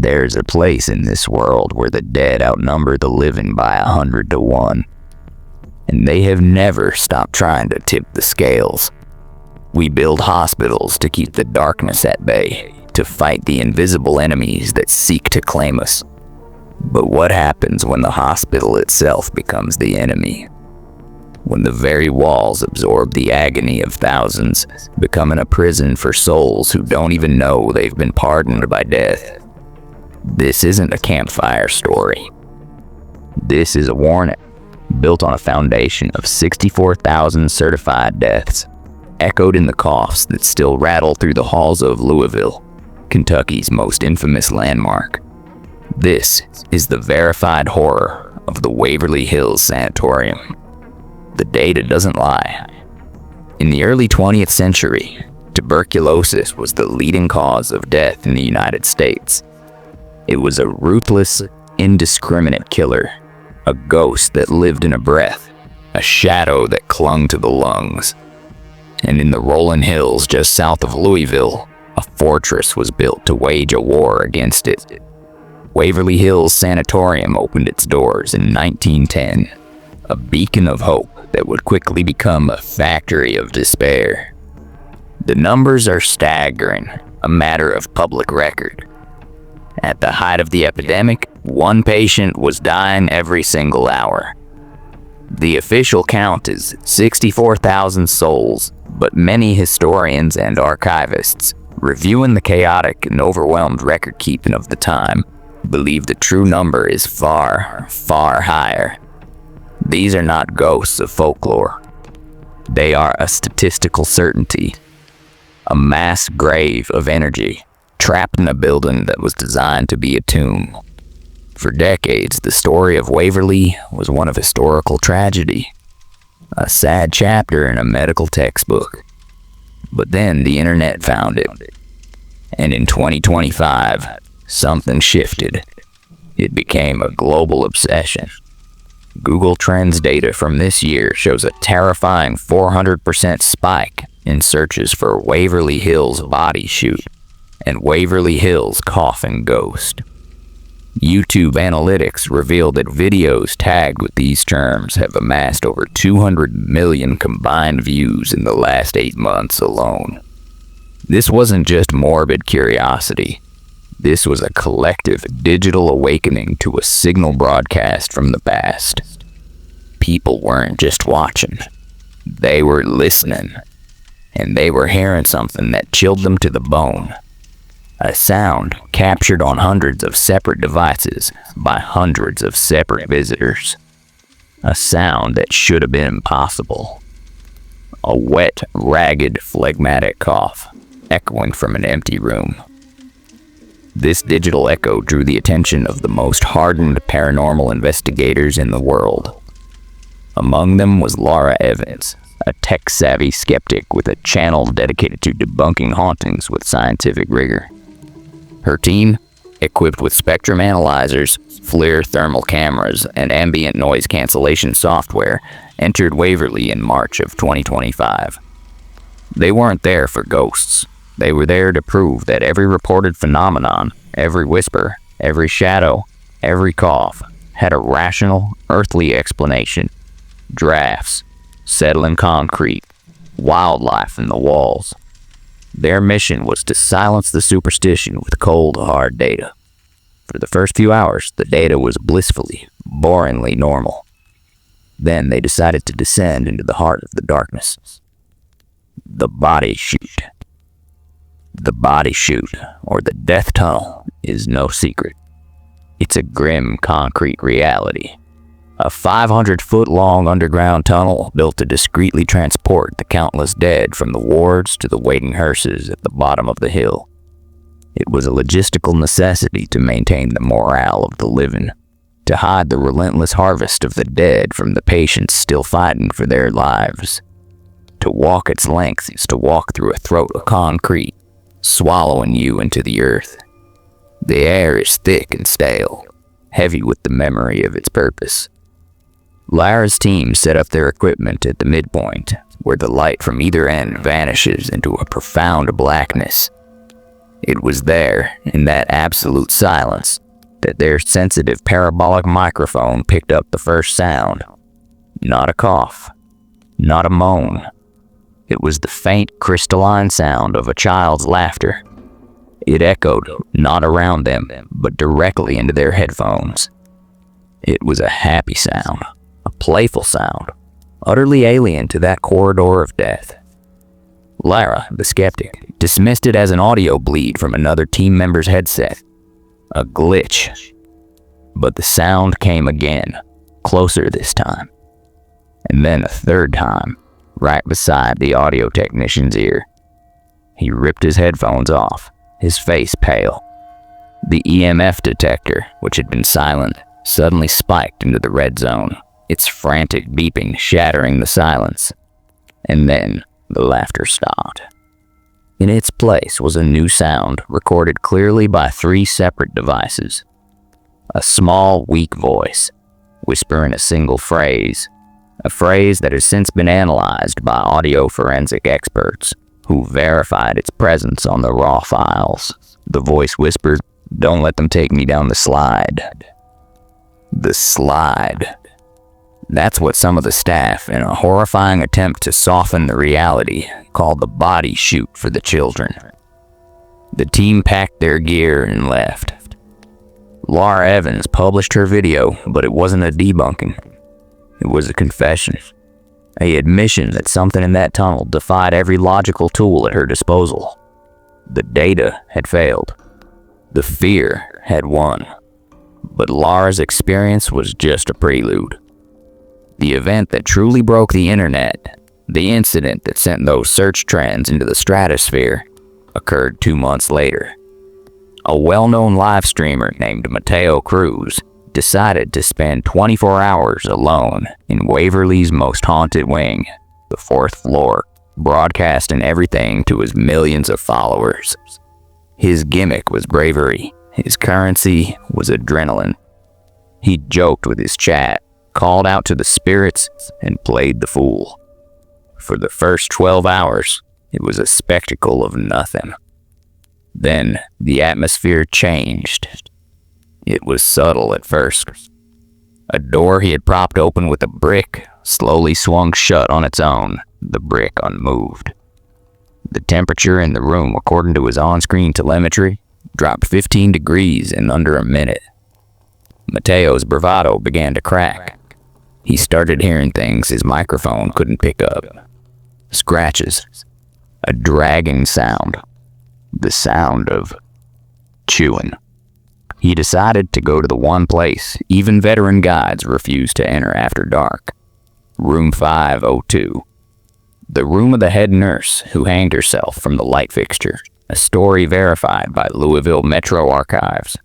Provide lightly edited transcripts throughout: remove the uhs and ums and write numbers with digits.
There's a place in this world where the dead outnumber the living by 100 to 1. And they have never stopped trying to tip the scales. We build hospitals to keep the darkness at bay, to fight the invisible enemies that seek to claim us. But what happens when the hospital itself becomes the enemy? When the very walls absorb the agony of thousands, becoming a prison for souls who don't even know they've been pardoned by death? This isn't a campfire story. This is a warning, built on a foundation of 64,000 certified deaths, echoed in the coughs that still rattle through the halls of Louisville, Kentucky's most infamous landmark. This is the verified horror of the Waverly Hills Sanatorium. The data doesn't lie. In the early 20th century, tuberculosis was the leading cause of death in the United States. It was a ruthless, indiscriminate killer, a ghost that lived in a breath, a shadow that clung to the lungs. And in the rolling hills just south of Louisville, a fortress was built to wage a war against it. Waverly Hills Sanatorium opened its doors in 1910, a beacon of hope that would quickly become a factory of despair. The numbers are staggering, a matter of public record. At the height of the epidemic, one patient was dying every single hour. The official count is 64,000 souls, but many historians and archivists, reviewing the chaotic and overwhelmed record-keeping of the time, believe the true number is far, far higher. These are not ghosts of folklore. They are a statistical certainty, a mass grave of energy, trapped in a building that was designed to be a tomb. For decades, the story of Waverly was one of historical tragedy, a sad chapter in a medical textbook. But then the internet found it, and in 2025, something shifted. It became a global obsession. Google Trends data from this year shows a terrifying 400% spike in searches for Waverly Hills body shoot and Waverly Hills coffin ghost. YouTube analytics reveal that videos tagged with these terms have amassed over 200 million combined views in the last 8 months alone. This wasn't just morbid curiosity. This was a collective digital awakening to a signal broadcast from the past. People weren't just watching. They were listening. And they were hearing something that chilled them to the bone. A sound captured on hundreds of separate devices by hundreds of separate visitors. A sound that should have been impossible. A wet, ragged, phlegmatic cough, echoing from an empty room. This digital echo drew the attention of the most hardened paranormal investigators in the world. Among them was Laura Evans, a tech-savvy skeptic with a channel dedicated to debunking hauntings with scientific rigor. Her team, equipped with spectrum analyzers, FLIR thermal cameras, and ambient noise cancellation software, entered Waverly in March of 2025. They weren't there for ghosts. They were there to prove that every reported phenomenon, every whisper, every shadow, every cough, had a rational, earthly explanation. Drafts, settling concrete, wildlife in the walls. Their mission was to silence the superstition with cold, hard data. For the first few hours, the data was blissfully, boringly normal. Then they decided to descend into the heart of the darkness. The body chute. The body chute, or the death tunnel, is no secret. It's a grim concrete reality. A 500-foot-long underground tunnel built to discreetly transport the countless dead from the wards to the waiting hearses at the bottom of the hill. It was a logistical necessity to maintain the morale of the living, to hide the relentless harvest of the dead from the patients still fighting for their lives. To walk its length is to walk through a throat of concrete, swallowing you into the earth. The air is thick and stale, heavy with the memory of its purpose. Lara's team set up their equipment at the midpoint, where the light from either end vanishes into a profound blackness. It was there, in that absolute silence, that their sensitive parabolic microphone picked up the first sound. Not a cough, not a moan. It was the faint, crystalline sound of a child's laughter. It echoed, not around them, but directly into their headphones. It was a happy sound, a playful sound, utterly alien to that corridor of death. Lara, the skeptic, dismissed it as an audio bleed from another team member's headset. A glitch. But the sound came again, closer this time. And then a third time, right beside the audio technician's ear. He ripped his headphones off, his face pale. The EMF detector, which had been silent, suddenly spiked into the red zone, its frantic beeping shattering the silence. And then the laughter stopped. In its place was a new sound, recorded clearly by 3 separate devices. A small, weak voice, whispering a single phrase, a phrase that has since been analyzed by audio forensic experts, who verified its presence on the raw files. The voice whispered, "Don't let them take me down the slide." The slide. That's what some of the staff, in a horrifying attempt to soften the reality, called the body chute for the children. The team packed their gear and left. Laura Evans published her video, but it wasn't a debunking. It was a confession. A admission that something in that tunnel defied every logical tool at her disposal. The data had failed. The fear had won. But Laura's experience was just a prelude. The event that truly broke the internet, the incident that sent those search trends into the stratosphere, occurred 2 months later. A well-known live streamer named Mateo Cruz decided to spend 24 hours alone in Waverly's most haunted wing, the 4th floor, broadcasting everything to his millions of followers. His gimmick was bravery. His currency was adrenaline. He joked with his chat, called out to the spirits, and played the fool. For the first 12 hours, it was a spectacle of nothing. Then the atmosphere changed. It was subtle at first. A door he had propped open with a brick slowly swung shut on its own, the brick unmoved. The temperature in the room, according to his on-screen telemetry, dropped 15 degrees in under a minute. Mateo's bravado began to crack. He started hearing things his microphone couldn't pick up. Scratches. A dragging sound. The sound of chewing. He decided to go to the one place even veteran guides refused to enter after dark. Room 502. The room of the head nurse who hanged herself from the light fixture. A story verified by Louisville Metro Archives.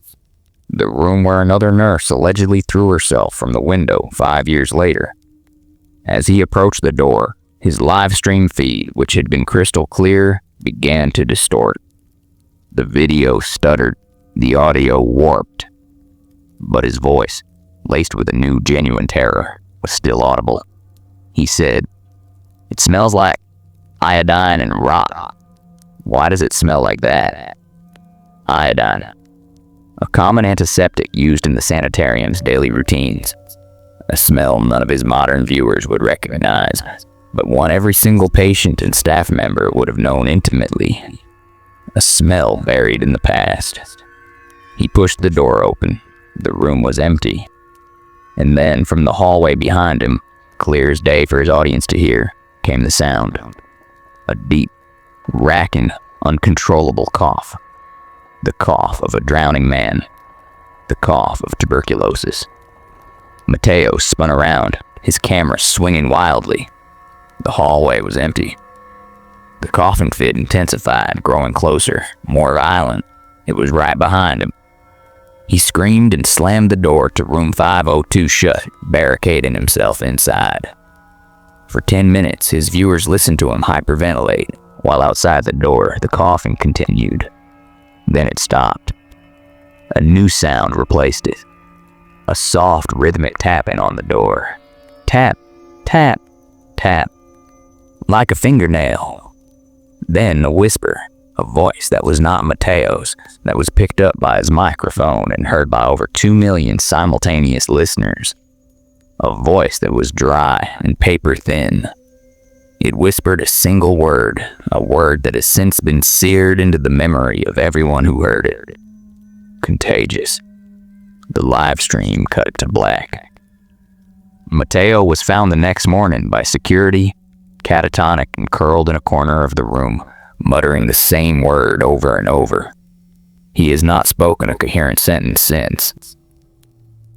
The room where another nurse allegedly threw herself from the window 5 years later. As he approached the door, his live stream feed, which had been crystal clear, began to distort. The video stuttered, the audio warped. But his voice, laced with a new genuine terror, was still audible. He said, "It smells like iodine and rot." "Why does it smell like that?" Iodine. A common antiseptic used in the sanitarium's daily routines. A smell none of his modern viewers would recognize, but one every single patient and staff member would have known intimately. A smell buried in the past. He pushed the door open. The room was empty. And then from the hallway behind him, clear as day for his audience to hear, came the sound. A deep, racking, uncontrollable cough. The cough of a drowning man. The cough of tuberculosis. Mateo spun around, his camera swinging wildly. The hallway was empty. The coughing fit intensified, growing closer, more violent. It was right behind him. He screamed and slammed the door to room 502 shut, barricading himself inside. For 10 minutes, his viewers listened to him hyperventilate, while outside the door, the coughing continued. Then it stopped. A new sound replaced it. A soft, rhythmic tapping on the door. Tap, tap, tap. Like a fingernail. Then a whisper, A voice that was not Mateo's, that was picked up by his microphone and heard by over 2 million simultaneous listeners. A voice that was dry and paper thin. It whispered a single word, a word that has since been seared into the memory of everyone who heard it. Contagious. The live stream cut to black. Mateo was found the next morning by security, catatonic and curled in a corner of the room, muttering the same word over and over. He has not spoken a coherent sentence since.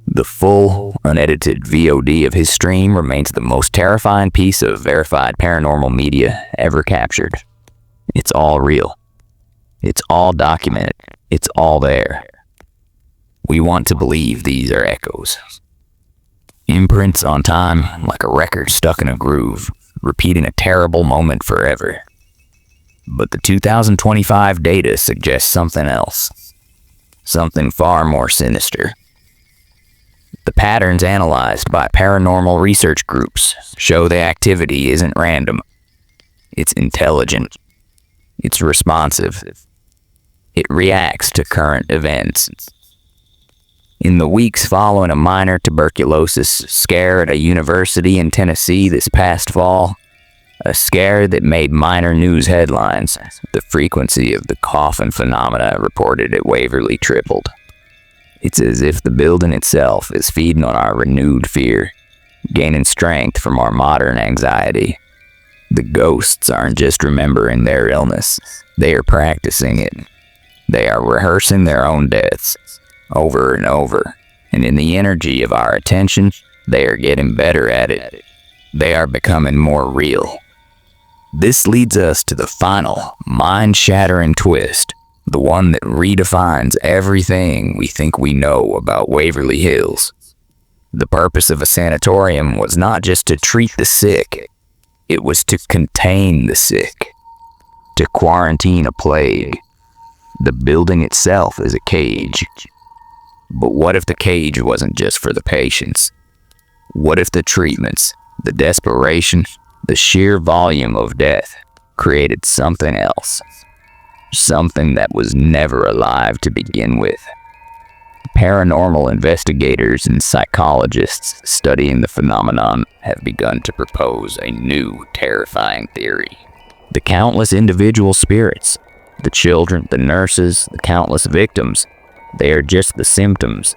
The full, unedited VOD of his stream remains the most terrifying piece of verified paranormal media ever captured. It's all real. It's all documented. It's all there. We want to believe these are echoes. Imprints on time like a record stuck in a groove, repeating a terrible moment forever. But the 2025 data suggests something else. Something far more sinister. The patterns analyzed by paranormal research groups show the activity isn't random. It's intelligent. It's responsive. It reacts to current events. In the weeks following a minor tuberculosis scare at a university in Tennessee this past fall, a scare that made minor news headlines, the frequency of the coffin phenomena reported at Waverly tripled. It's as if the building itself is feeding on our renewed fear, gaining strength from our modern anxiety. The ghosts aren't just remembering their illness, they are practicing it. They are rehearsing their own deaths, over and over, and in the energy of our attention, they are getting better at it. They are becoming more real. This leads us to the final, mind-shattering twist, the one that redefines everything we think we know about Waverly Hills. The purpose of a sanatorium was not just to treat the sick, it was to contain the sick, to quarantine a plague. The building itself is a cage. But what if the cage wasn't just for the patients? What if the treatments, the desperation, the sheer volume of death created something else? Something that was never alive to begin with. Paranormal investigators and psychologists studying the phenomenon have begun to propose a new, terrifying theory. The countless individual spirits, the children, the nurses, the countless victims, they are just the symptoms.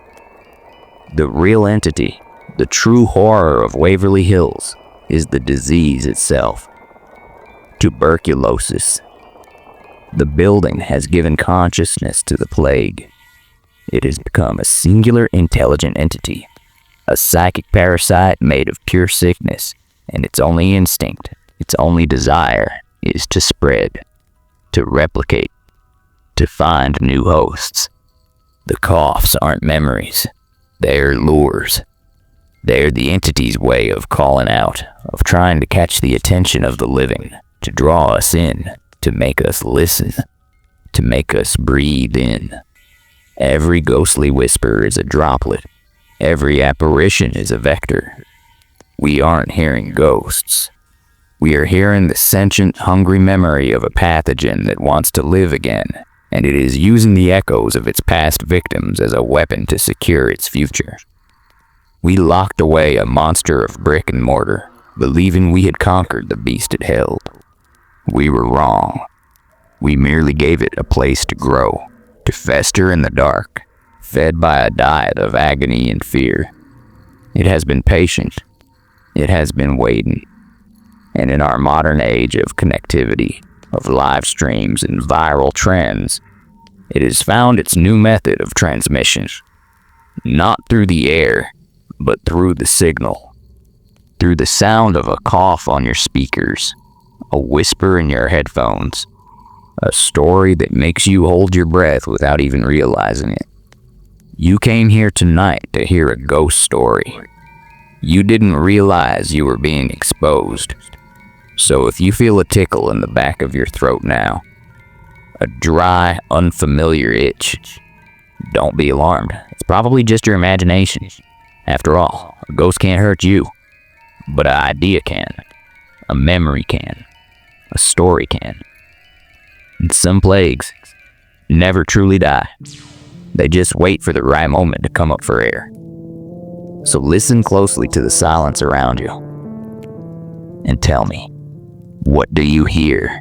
The real entity, the true horror of Waverly Hills, is the disease itself. Tuberculosis. The building has given consciousness to the plague. It has become a singular intelligent entity, a psychic parasite made of pure sickness, and its only instinct, its only desire, is to spread, to replicate, to find new hosts. The coughs aren't memories, they're lures. They're the entity's way of calling out, of trying to catch the attention of the living, to draw us in, to make us listen, to make us breathe in. Every ghostly whisper is a droplet. Every apparition is a vector. We aren't hearing ghosts. We are hearing the sentient, hungry memory of a pathogen that wants to live again, and it is using the echoes of its past victims as a weapon to secure its future. We locked away a monster of brick and mortar, believing we had conquered the beast it held. We were wrong. We merely gave it a place to grow, to fester in the dark, fed by a diet of agony and fear. It has been patient. It has been waiting. And in our modern age of connectivity, of live streams and viral trends, it has found its new method of transmission. Not through the air, but through the signal. Through the sound of a cough on your speakers, a whisper in your headphones, a story that makes you hold your breath without even realizing it. You came here tonight to hear a ghost story. You didn't realize you were being exposed. So if you feel a tickle in the back of your throat now, a dry, unfamiliar itch, don't be alarmed. It's probably just your imagination. After all, a ghost can't hurt you, but an idea can, a memory can, a story can. And some plagues never truly die. They just wait for the right moment to come up for air. So listen closely to the silence around you and tell me, what do you hear?